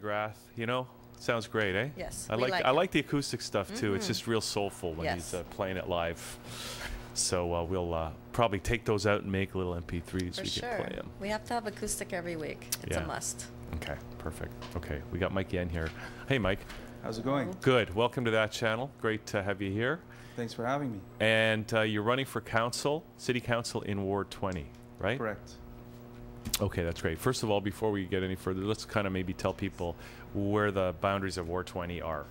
McGrath, you know, sounds great, eh? Yes, I like the acoustic stuff too. It's just real soulful when he's playing it live. So we'll probably take those out and make little MP3s. We can play them. We have to have acoustic every week. It's a must. Okay, perfect. Okay, we got Mike Yen here. Hey, Mike. How's it going? Good. Welcome to That Channel. Great to have you here. Thanks for having me. And you're running for council, city council in Ward 20, right? Correct. Okay, that's great. First of all, before we get any further, let's kind of maybe tell people where the boundaries of Ward 20 are.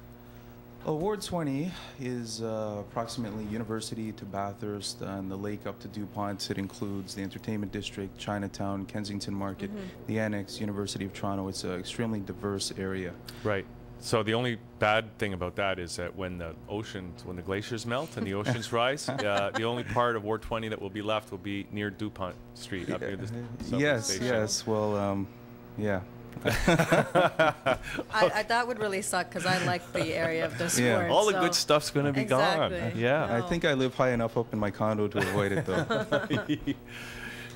Ward 20 is approximately University to Bathurst and the lake up to DuPont. It includes the Entertainment District, Chinatown, Kensington Market, the Annex, University of Toronto. It's an extremely diverse area. Right. So the only bad thing about that is that when the glaciers melt and the oceans rise, the only part of Ward 20 that will be left will be near DuPont Street, up near the subway station. Yes. Well, yeah. That would really suck because I like the area of this ward. All the good stuff's going to be gone. Yeah. No. I think I live high enough up in my condo to avoid it, though.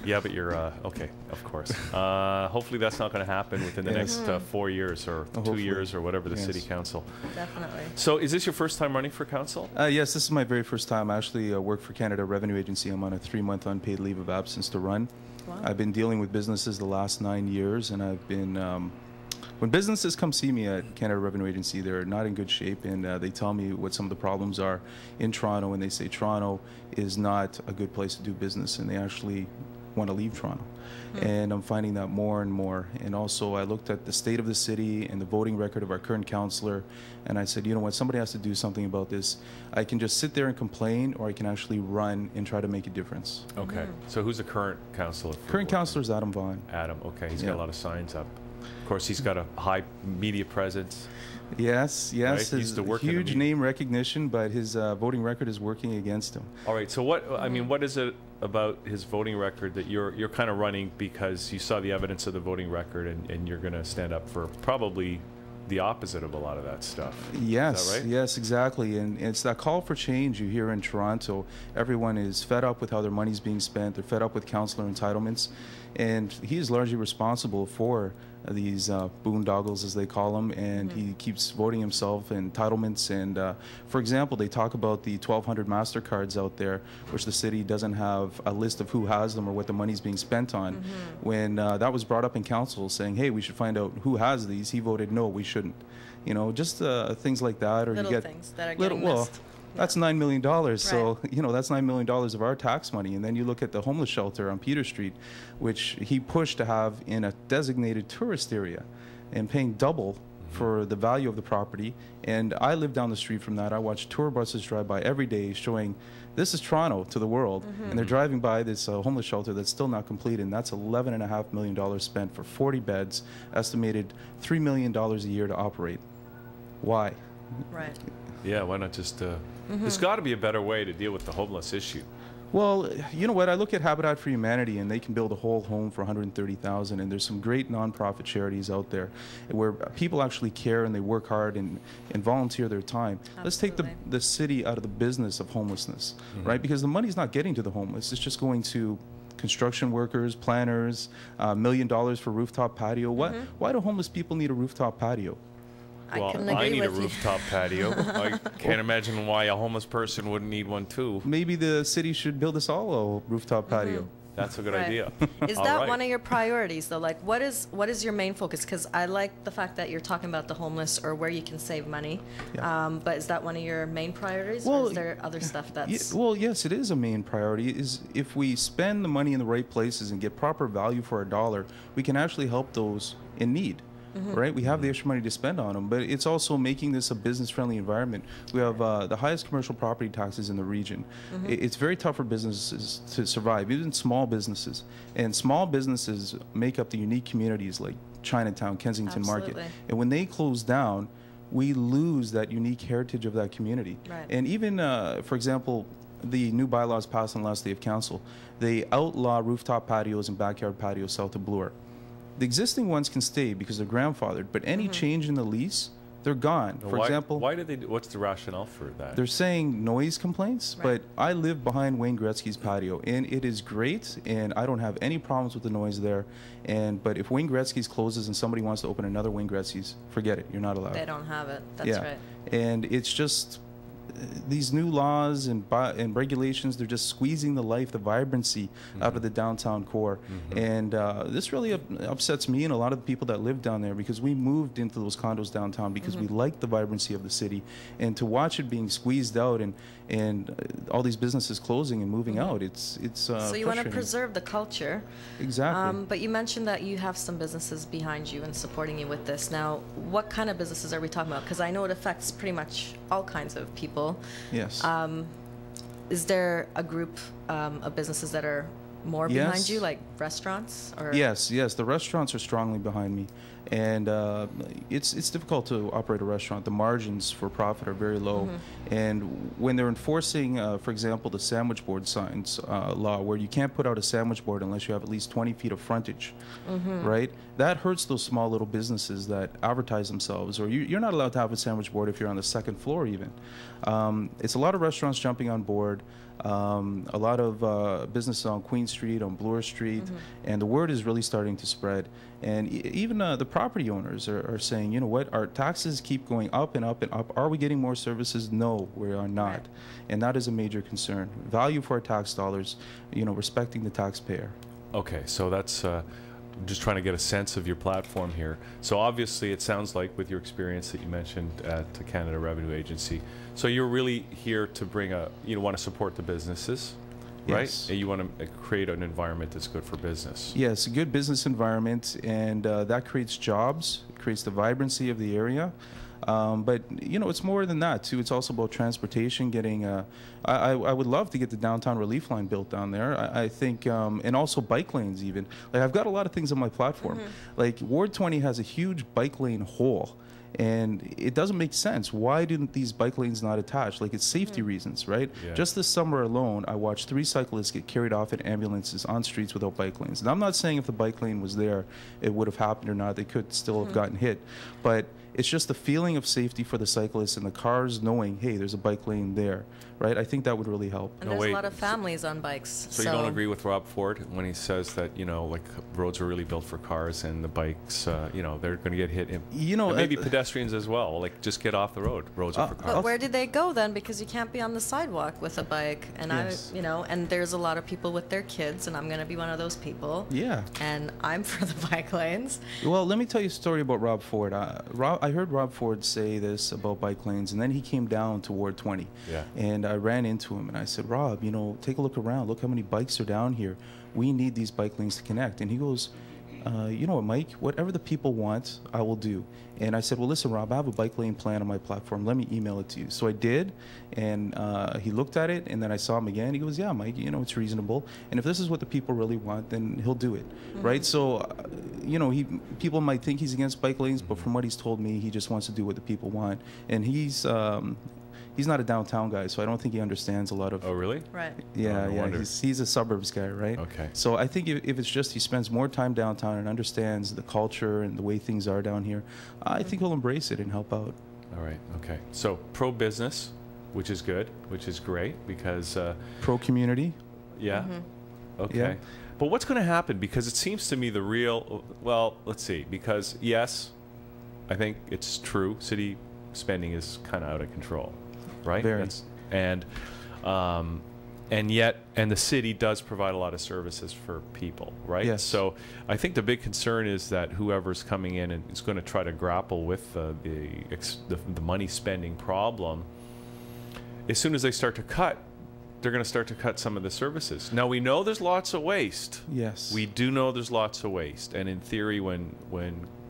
Yeah, but you're okay, of course. Hopefully that's not going to happen within the next 4 years or 2 years or whatever the city council. Definitely. So is this your first time running for council? Yes, this is my very first time. I actually work for Canada Revenue Agency. I'm on a 3-month unpaid leave of absence to run. Wow. I've been dealing with businesses the last 9 years, and I've been when businesses come see me at Canada Revenue Agency, they're not in good shape, and they tell me what some of the problems are in Toronto, and they say Toronto is not a good place to do business, and they actually want to leave Toronto. And I'm finding that more and more. And also I looked at the state of the city and the voting record of our current councillor, and I said, you know what, somebody has to do something about this. I can just sit there and complain, or I can actually run and try to make a difference. Okay. So who's the current councillor? Current councillor is Adam Vaughan. Adam, okay. He's got a lot of signs up. Of course, he's got a high media presence. Yes, yes. Right? His huge name recognition, but his voting record is working against him. All right. So what, I mean, what is it about his voting record that you're kind of running because you saw the evidence of the voting record and you're going to stand up for probably the opposite of a lot of that stuff? Yes, is that right? Yes, exactly. And it's that call for change you hear in Toronto. Everyone is fed up with how their money's being spent. They're fed up with councillor entitlements. And he is largely responsible for these boondoggles, as they call them, and he keeps voting himself entitlements. And for example, they talk about the 1,200 MasterCards out there, which the city doesn't have a list of who has them or what the money's being spent on. When that was brought up in council, saying, hey, we should find out who has these, he voted no, we shouldn't. You know, just things like that. Or little you get things that are getting missed. That's $9 million. So, you know, that's $9 million of our tax money. And then you look at the homeless shelter on Peter Street, which he pushed to have in a designated tourist area and paying double for the value of the property. And I live down the street from that. I watch tour buses drive by every day showing this is Toronto to the world. And they're driving by this homeless shelter that's still not complete. And that's $11.5 million spent for 40 beds, estimated $3 million a year to operate. Why? Right. Yeah, why not just... There's got to be a better way to deal with the homeless issue. Well, you know what? I look at Habitat for Humanity, and they can build a whole home for $130,000. And there's some great nonprofit charities out there where people actually care and they work hard and volunteer their time. Absolutely. Let's take the city out of the business of homelessness, right? Because the money's not getting to the homeless. It's just going to construction workers, planners, $1 million for rooftop patio. Why do homeless people need a rooftop patio? Well, I need a rooftop patio. I can't imagine why a homeless person wouldn't need one too. Maybe the city should build us all a rooftop patio. That's a good idea. Is that one of your priorities though? Like what is your main focus? Because I like the fact that you're talking about the homeless or where you can save money. But is that one of your main priorities, or is there other stuff that's... Well, yes, it is a main priority. Is if we spend the money in the right places and get proper value for our dollar, we can actually help those in need. Right? We have the extra money to spend on them, but it's also making this a business-friendly environment. We have the highest commercial property taxes in the region. It's very tough for businesses to survive, even small businesses. And small businesses make up the unique communities like Chinatown, Kensington Market. And when they close down, we lose that unique heritage of that community. And even, for example, the new bylaws passed on the last day of council, they outlaw rooftop patios and backyard patios south of Bloor. The existing ones can stay because they're grandfathered, but any change in the lease They're gone. For example, why did they? What's the rationale for that? They're saying noise complaints, but I live behind Wayne Gretzky's patio, and it is great, and I don't have any problems with the noise there. But if Wayne Gretzky's closes and somebody wants to open another Wayne Gretzky's, forget it. You're not allowed. They don't have it. That's right. And it's just these new laws and regulations, they're just squeezing the life, the vibrancy out of the downtown core. And this really upsets me and a lot of the people that live down there, because we moved into those condos downtown because we like the vibrancy of the city. And to watch it being squeezed out and all these businesses closing and moving out, it's so you want to preserve the culture. Exactly. But you mentioned that you have some businesses behind you and supporting you with this. Now, what kind of businesses are we talking about? Because I know it affects pretty much all kinds of people. Yes. Is there a group of businesses that are more behind you, like restaurants? Or? Yes, the restaurants are strongly behind me, and it's difficult to operate a restaurant. The margins for profit are very low, and when they're enforcing, for example, the sandwich board signs law, where you can't put out a sandwich board unless you have at least 20 feet of frontage, right? That hurts those small little businesses that advertise themselves, or you're not allowed to have a sandwich board if you're on the second floor even. It's a lot of restaurants jumping on board. A lot of businesses on Queen Street, on Bloor Street, and the word is really starting to spread. And even the property owners are saying, you know what, our taxes keep going up and up and up. Are we getting more services? No, we are not. Right. And that is a major concern. Value for our tax dollars, respecting the taxpayer. Okay, so that's just trying to get a sense of your platform here. So obviously it sounds like, with your experience that you mentioned at the Canada Revenue Agency, so you're really here to bring you want to support the businesses, right? Yes. And you want to create an environment that's good for business. Yes, a good business environment, and that creates jobs, it creates the vibrancy of the area. But it's more than that too. It's also about transportation. I would love to get the downtown relief line built down there. I think, and also bike lanes even. Like, I've got a lot of things on my platform. Like, Ward 20 has a huge bike lane hole, and it doesn't make sense. Why didn't these bike lanes not attach? Like, it's safety reasons, right? Yeah. Just this summer alone, I watched 3 cyclists get carried off in ambulances on streets without bike lanes. And I'm not saying if the bike lane was there, it would have happened or not. They could still have gotten hit. But it's just the feeling of safety for the cyclists and the cars knowing, hey, there's a bike lane there, right? I think that would really help. And there's a lot of families on bikes. So you don't agree with Rob Ford when he says that, like, roads are really built for cars and the bikes, they're going to get hit. And maybe pedestrians as well. Like, just get off the road. Roads are for cars. But where did they go then? Because you can't be on the sidewalk with a bike. And yes. And there's a lot of people with their kids, and I'm going to be one of those people. Yeah. And I'm for the bike lanes. Well, let me tell you a story about Rob Ford. I heard Rob Ford say this about bike lanes, and then he came down to Ward 20. Yeah. And I ran into him, and I said, Rob, take a look around. Look how many bikes are down here. We need these bike lanes to connect. And he goes, you know what, Mike? Whatever the people want, I will do. And I said, well, listen, Rob, I have a bike lane plan on my platform. Let me email it to you. So I did, and he looked at it, and then I saw him again. He goes, yeah, Mike, it's reasonable. And if this is what the people really want, then he'll do it, right? So, people might think he's against bike lanes, but from what he's told me, he just wants to do what the people want. And he's not a downtown guy, so I don't think he understands a lot of... Oh, really? Right. Yeah, he's a suburbs guy, right? Okay. So I think if it's just he spends more time downtown and understands the culture and the way things are down here, I think he'll embrace it and help out. All right, okay. So pro-business, which is good, which is great, because... Pro-community. Yeah? Okay. Yeah. But what's going to happen? Because it seems to me the real... Well, let's see. Because, yes, I think it's true. City spending is kind of out of control. Right? Very. And the city does provide a lot of services for people, right? Yes. So I think the big concern is that whoever's coming in and is going to try to grapple with the money spending problem, as soon as they start to cut, they're going to start to cut some of the services. Now, we know there's lots of waste. Yes. We do know there's lots of waste. And in theory, when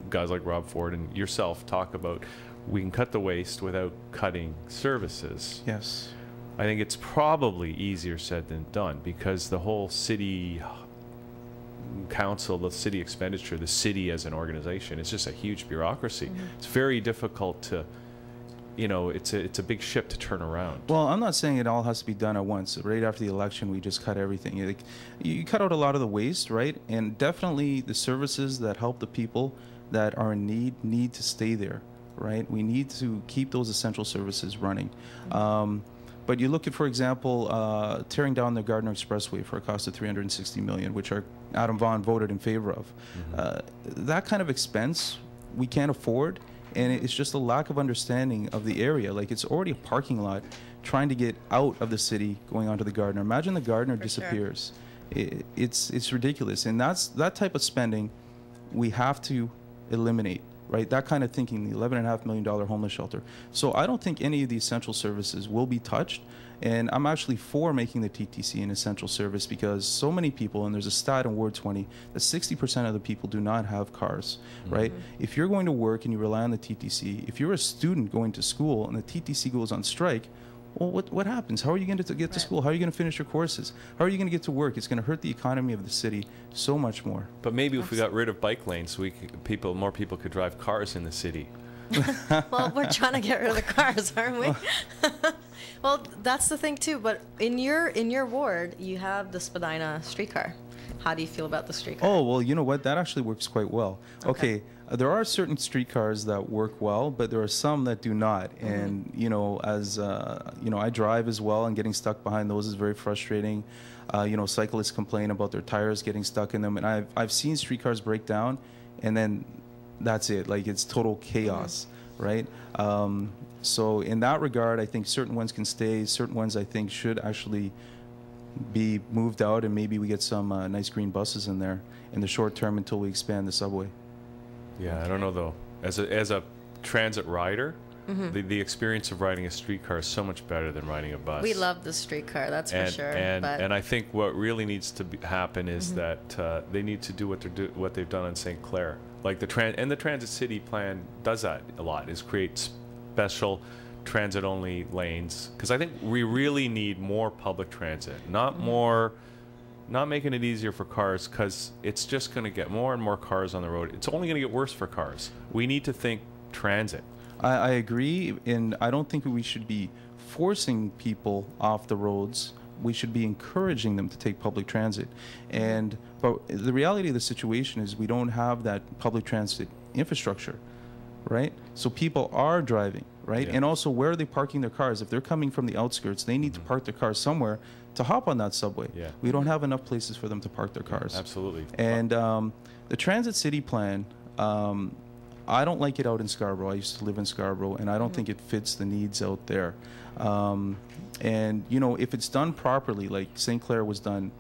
guys like Rob Ford and yourself talk about we can cut the waste without cutting services. Yes. I think it's probably easier said than done, because the whole city council, the city expenditure, the city as an organization, it's just a huge bureaucracy. It's very difficult to, it's a big ship to turn around. Well, I'm not saying it all has to be done at once. Right after the election, we just cut everything. You cut out a lot of the waste, right? And definitely the services that help the people that are in need to stay there. right? We need to keep those essential services running. But you look at, for example, tearing down the Gardner Expressway for a cost of $360 million, which Adam Vaughan voted in favor of. That kind of expense we can't afford, and it's just a lack of understanding of the area. Like, it's already a parking lot trying to get out of the city going onto the Gardner. Imagine the Gardner disappears. Sure. It's ridiculous, and that type of spending we have to eliminate. Right, that kind of thinking, the $11.5 million homeless shelter. So I don't think any of the essential services will be touched, and I'm actually for making the TTC an essential service because so many people, and there's a stat in Ward 20 that 60% of the people do not have cars. Right, if you're going to work and you rely on the TTC, if you're a student going to school and the TTC goes on strike, well, what happens? How are you going to get to school? How are you going to finish your courses? How are you going to get to work? It's going to hurt the economy of the city so much more. But maybe if we got rid of bike lanes, more people could drive cars in the city. Well, we're trying to get rid of the cars, aren't we? Well, that's the thing too. But in your ward, you have the Spadina streetcar. How do you feel about the streetcar? Oh, well, you know what? That actually works quite well. Okay. There are certain streetcars that work well, but there are some that do not. And, you know, as, you know, I drive as well, and getting stuck behind those is very frustrating. You know, cyclists complain about their tires getting stuck in them. And I've seen streetcars break down, and then that's it. Like, it's total chaos, right? So in that regard, I think certain ones can stay. Certain ones, I think, should actually be moved out, and maybe we get some nice green buses in there in the short term until we expand the subway. Yeah, I don't know though. As a transit rider, the experience of riding a streetcar is so much better than riding a bus. We love the streetcar, that's for sure. And I think what really needs to happen is that they need to do what they've done in St. Clair. Like the Transit City plan does that a lot, is create special transit-only lanes. Because I think we really need more public transit, not making it easier for cars, because it's just going to get more and more cars on the road. It's only going to get worse for cars. We need to think transit. I agree, and I don't think we should be forcing people off the roads. We should be encouraging them to take public transit. But the reality of the situation is we don't have that public transit infrastructure, right? So people are driving, right? Yeah. And also, where are they parking their cars? If they're coming from the outskirts, they need to park their cars somewhere to hop on that subway. Yeah. We don't have enough places for them to park their cars. Absolutely. And the Transit City plan, I don't like it out in Scarborough. I used to live in Scarborough, and I don't think it fits the needs out there. And, you know, if it's done properly, like St. Clair was done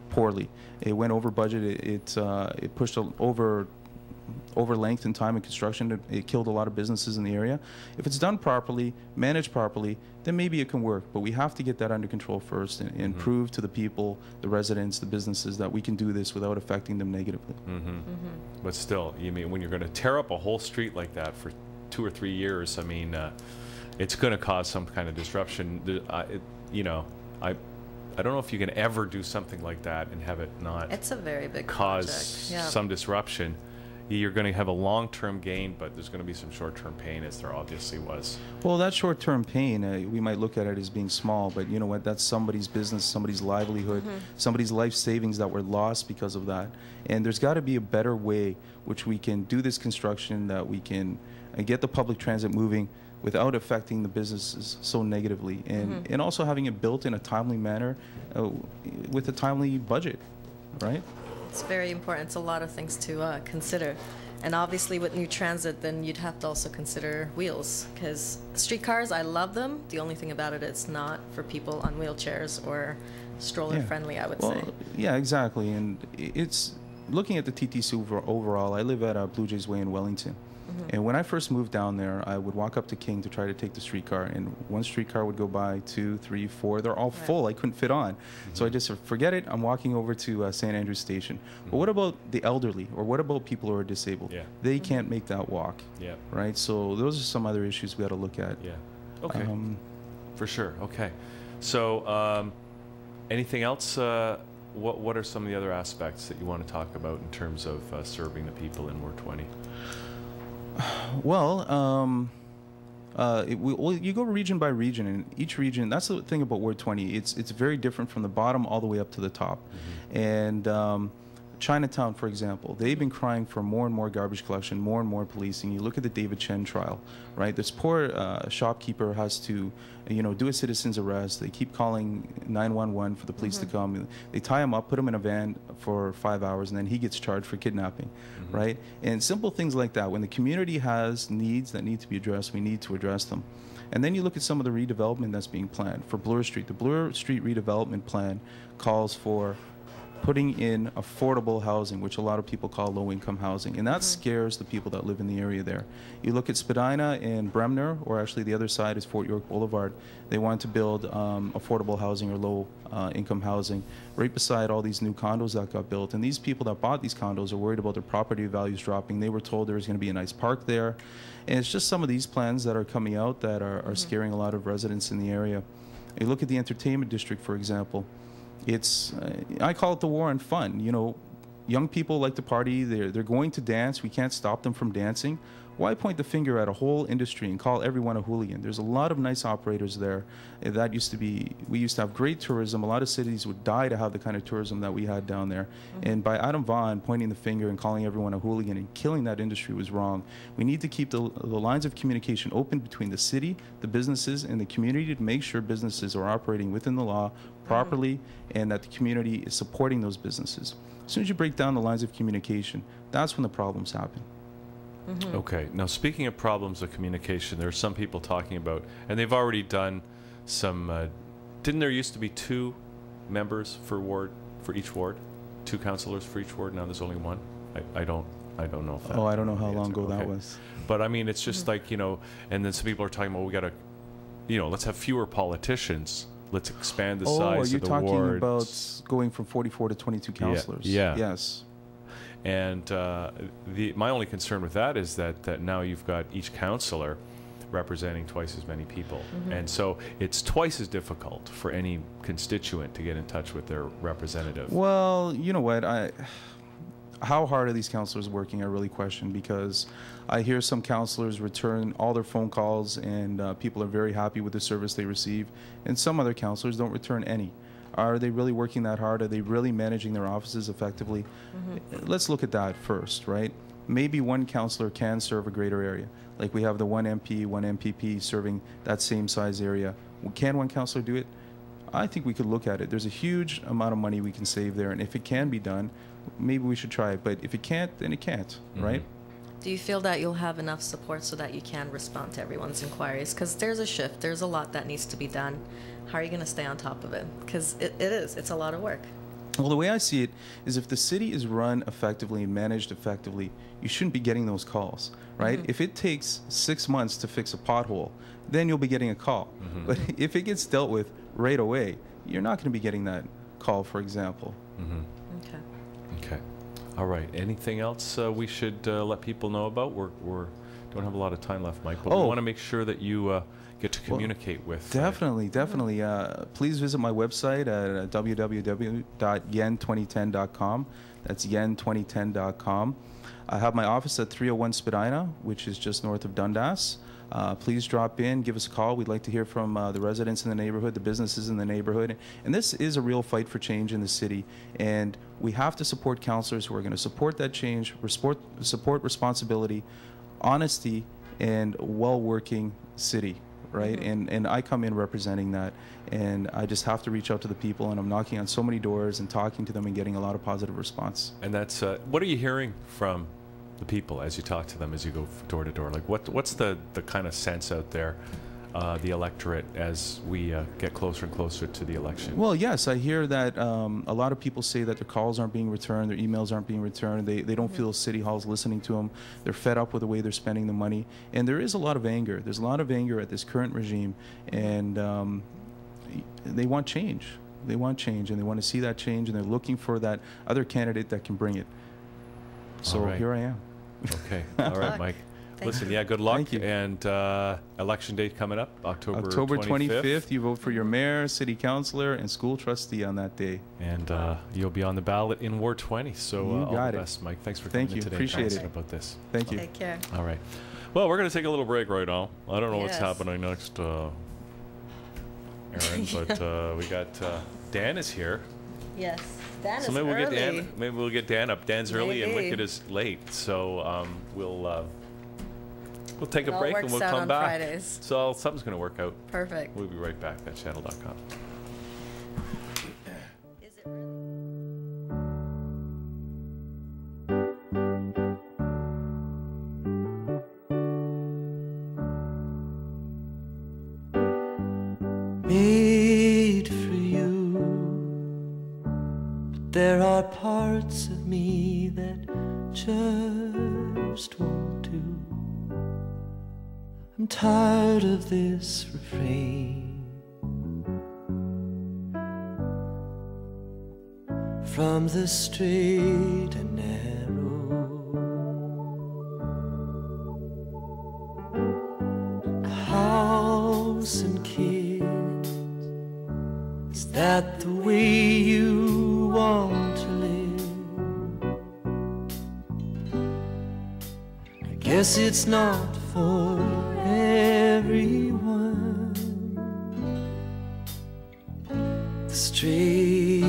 poorly. It went over budget. It pushed over length and time in construction. It killed a lot of businesses in the area. If it's done properly, managed properly, then maybe it can work. But we have to get that under control first and prove to the people, the residents, the businesses, that we can do this without affecting them negatively. But still, you mean, when you're going to tear up a whole street like that for 2 or 3 years, I mean, it's going to cause some kind of disruption. You know, I don't know if you can ever do something like that and have it not it's a very big cause project. some disruption. You're going to have a long-term gain, but there's going to be some short-term pain, as there obviously was. Well, that short-term pain, we might look at it as being small, but you know what? That's somebody's business, somebody's livelihood, somebody's life savings that were lost because of that. And there's got to be a better way which we can do this construction, that we can get the public transit moving without affecting the businesses so negatively, and also having it built in a timely manner with a timely budget, right? It's very important. It's a lot of things to consider. And obviously with new transit, then you'd have to also consider wheels, because streetcars, I love them. The only thing about it, it's not for people on wheelchairs or stroller friendly, I would say. Yeah, exactly. And it's looking at the TTC overall. I live at Blue Jays Way in Wellington. And when I first moved down there, I would walk up to King to try to take the streetcar, and one streetcar would go by, 2, 3, 4. They're all full. I couldn't fit on. So I just said, forget it. I'm walking over to St. Andrews Station. But what about the elderly, or what about people who are disabled? They can't make that walk. Right? So those are some other issues we got to look at. Okay. For sure. Okay. So anything else? What are some of the other aspects that you want to talk about in terms of serving the people in Ward 20? Well, you go region by region, and each region, that's the thing about Ward 20, it's very different from the bottom all the way up to the top. And Chinatown, for example, they've been crying for more and more garbage collection, more and more policing. You look at the David Chen trial, right? This poor shopkeeper has to, do a citizen's arrest. They keep calling 911 for the police to come. They tie him up, put him in a van for 5 hours, and then he gets charged for kidnapping, right? And simple things like that. When the community has needs that need to be addressed, we need to address them. And then you look at some of the redevelopment that's being planned for Bloor Street. The Bloor Street redevelopment plan calls for putting in affordable housing, which a lot of people call low-income housing, and that scares the people that live in the area there. You look at Spadina and Bremner, or actually the other side is Fort York Boulevard. They want to build affordable housing or low-income housing right beside all these new condos that got built. And these people that bought these condos are worried about their property values dropping. They were told there was going to be a nice park there. And it's just some of these plans that are coming out that are scaring a lot of residents in the area. You look at the entertainment district, for example. It's, I call it the war on fun. Young people like to party. They're going to dance. We can't stop them from dancing. Why point the finger at a whole industry and call everyone a hooligan? There's a lot of nice operators there. That used to be, we used to have great tourism. A lot of cities would die to have the kind of tourism that we had down there. And by Adam Vaughan pointing the finger and calling everyone a hooligan and killing that industry was wrong. We need to keep the lines of communication open between the city, the businesses, and the community to make sure businesses are operating within the law properly and that the community is supporting those businesses. As soon as you break down the lines of communication, that's when the problems happen. Okay. Now, speaking of problems of communication, there are some people talking about, and they've already done some. Didn't there used to be 2 members for each ward, 2 councillors for each ward? Now there's only 1. I don't know if that. Oh, I don't know how long ago that was. But I mean, it's just like and then some people are talking about we got to, let's have fewer politicians. Let's expand the size of the wards. Oh, are you talking about going from 44 to 22 councillors? Yeah. Yes. And my only concern with that is that now you've got each councillor representing twice as many people. And so it's twice as difficult for any constituent to get in touch with their representative. Well, you know what? How hard are these councillors working? I really question, because I hear some councillors return all their phone calls and people are very happy with the service they receive, and some other councillors don't return any. Are they really working that hard? Are they really managing their offices effectively? Let's look at that first, right? Maybe one councillor can serve a greater area. Like we have the 1 MP, 1 MPP serving that same size area. Can one councillor do it? I think we could look at it. There's a huge amount of money we can save there, and if it can be done, maybe we should try it. But if it can't, then it can't, right? Do you feel that you'll have enough support so that you can respond to everyone's inquiries? Because there's a shift. There's a lot that needs to be done. How are you going to stay on top of it? Because it's a lot of work. Well, the way I see it is if the city is run effectively and managed effectively, you shouldn't be getting those calls, right? If it takes 6 months to fix a pothole, then you'll be getting a call. But if it gets dealt with right away, you're not going to be getting that call, for example. Okay. All right. Anything else we should let people know about? We don't have a lot of time left, Mike, but we want to make sure that you get to communicate with. Definitely. Please visit my website at www.yen2010.com. That's yen2010.com. I have my office at 301 Spadina, which is just north of Dundas. Please drop in, give us a call. We'd like to hear from the residents in the neighborhood, the businesses in the neighborhood. And this is a real fight for change in the city. And we have to support councillors who are going to support that change, support responsibility, honesty, and well-working city, right? And I come in representing that. And I just have to reach out to the people. And I'm knocking on so many doors and talking to them and getting a lot of positive response. And that's, what are you hearing from the people as you talk to them, as you go door to door? Like what's the kind of sense out there, the electorate, as we get closer and closer to the election? Well, yes, I hear that a lot of people say that their calls aren't being returned, their emails aren't being returned, they don't feel City Hall's listening to them, they're fed up with the way they're spending the money, and there is a lot of anger. There's a lot of anger at this current regime, and they want change. They want change, and they want to see that change, and they're looking for that other candidate that can bring it. So here I am. Okay. All right, Mike. Listen, good luck. Thank you. And election date coming up, October 25th. You vote for your mayor, city councilor, and school trustee on that day. And you'll be on the ballot in Ward 20. So all the best, Mike. Thanks for coming in today. Appreciate it. About this. Thank you. Take care. All right. Well, we're going to take a little break right now. I don't know what's happening next, Aaron, but we got Dan is here. Yes. Dan So is maybe we'll early. get Dan. Maybe we'll get Dan up. Dan's early and Maybe. Wicked is late. So we'll take It a all break and works we'll out come on back. Fridays. So something's going to work out. Perfect. We'll be right back. ThatChannel.com. Is it really? Made for you, but there are parts of me that just won't do. I'm tired of this refrain from the straight and narrow. A house and kids, is that the way you want to live? I guess it's not for everyone. The straight